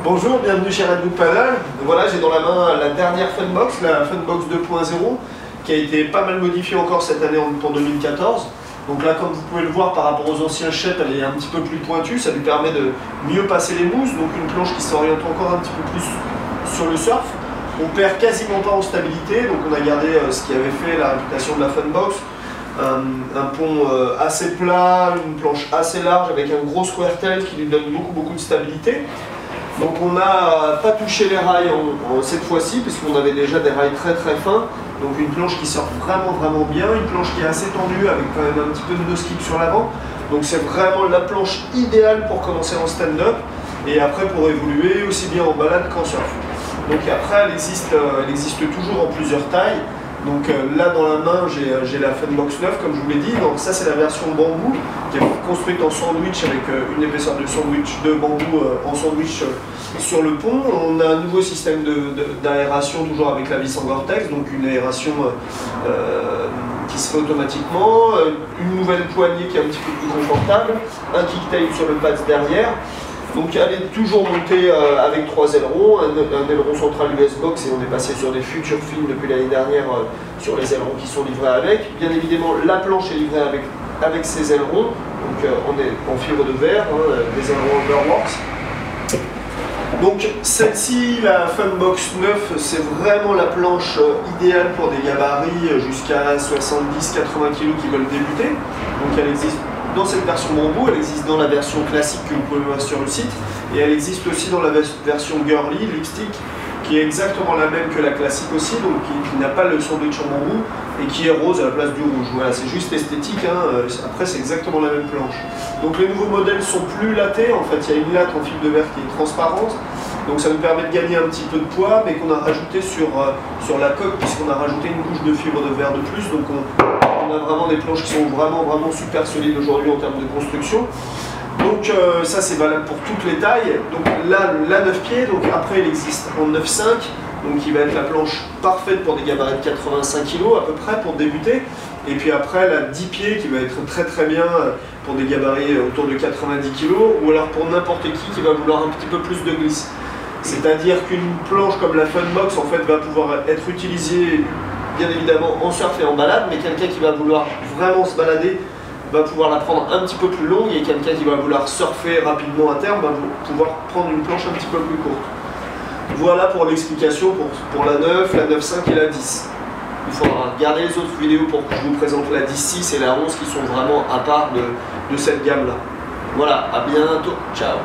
Bonjour, bienvenue chez Redwood Paddle. Voilà, j'ai dans la main la dernière Funbox, la Funbox 2.0, qui a été pas mal modifiée encore cette année pour 2014. Donc là, comme vous pouvez le voir par rapport aux anciens shapes, elle est un petit peu plus pointue, ça lui permet de mieux passer les mousses, donc une planche qui s'oriente encore un petit peu plus sur le surf. On perd quasiment pas en stabilité, donc on a gardé ce qui avait fait la réputation de la Funbox. Un pont assez plat, une planche assez large avec un gros square tail qui lui donne beaucoup de stabilité. Donc on n'a pas touché les rails cette fois-ci, puisqu'on avait déjà des rails très fins. Donc une planche qui sort vraiment bien, une planche qui est assez tendue avec quand même un petit peu de nose kick sur l'avant. Donc c'est vraiment la planche idéale pour commencer en stand-up et après pour évoluer aussi bien en balade qu'en surf. Donc après elle existe toujours en plusieurs tailles. Donc là dans la main j'ai la Funbox 9 comme je vous l'ai dit, donc ça c'est la version bambou qui est construite en sandwich avec une épaisseur de sandwich de bambou en sandwich sur le pont. On a un nouveau système d'aération toujours avec la vis en Gore-Tex, donc une aération qui se fait automatiquement, une nouvelle poignée qui est un petit peu plus confortable, un kicktail sur le pad derrière. Donc elle est toujours montée avec 3 ailerons, un aileron central US Box et on est passé sur des Future Fin depuis l'année dernière sur les ailerons qui sont livrés avec. Bien évidemment la planche est livrée avec ces ailerons, donc on est en fibre de verre, des ailerons Overworks. Donc celle-ci, la Funbox 9, c'est vraiment la planche idéale pour des gabarits jusqu'à 70-80 kg qui veulent débuter. Donc elle existe dans cette version bambou, elle existe dans la version classique que vous pouvez voir sur le site, et elle existe aussi dans la version girly, lipstick, qui est exactement la même que la classique aussi, donc qui n'a pas le sandwich en bambou, et qui est rose à la place du rouge. Voilà, c'est juste esthétique, après c'est exactement la même planche. Donc les nouveaux modèles sont plus lattés, en fait il y a une latte en fibre de verre qui est transparente, donc ça nous permet de gagner un petit peu de poids, mais qu'on a rajouté sur la coque, puisqu'on a rajouté une couche de fibre de verre de plus, donc on a vraiment des planches qui sont vraiment super solides aujourd'hui en termes de construction. Donc ça c'est valable pour toutes les tailles. Donc là, la 9 pieds, donc après il existe en 9,5, donc qui va être la planche parfaite pour des gabarits de 85 kg à peu près pour débuter. Et puis après la 10 pieds qui va être très bien pour des gabarits autour de 90 kg, ou alors pour n'importe qui va vouloir un petit peu plus de glisse. C'est-à-dire qu'une planche comme la Funbox en fait va pouvoir être utilisée bien évidemment en surf et en balade, mais quelqu'un qui va vouloir vraiment se balader va pouvoir la prendre un petit peu plus longue, et quelqu'un qui va vouloir surfer rapidement à terme va pouvoir prendre une planche un petit peu plus courte. Voilà pour l'explication pour la 9, la 9.5 et la 10. Il faudra regarder les autres vidéos pour que je vous présente la 10.6 et la 11 qui sont vraiment à part de cette gamme là. Voilà, à bientôt, ciao.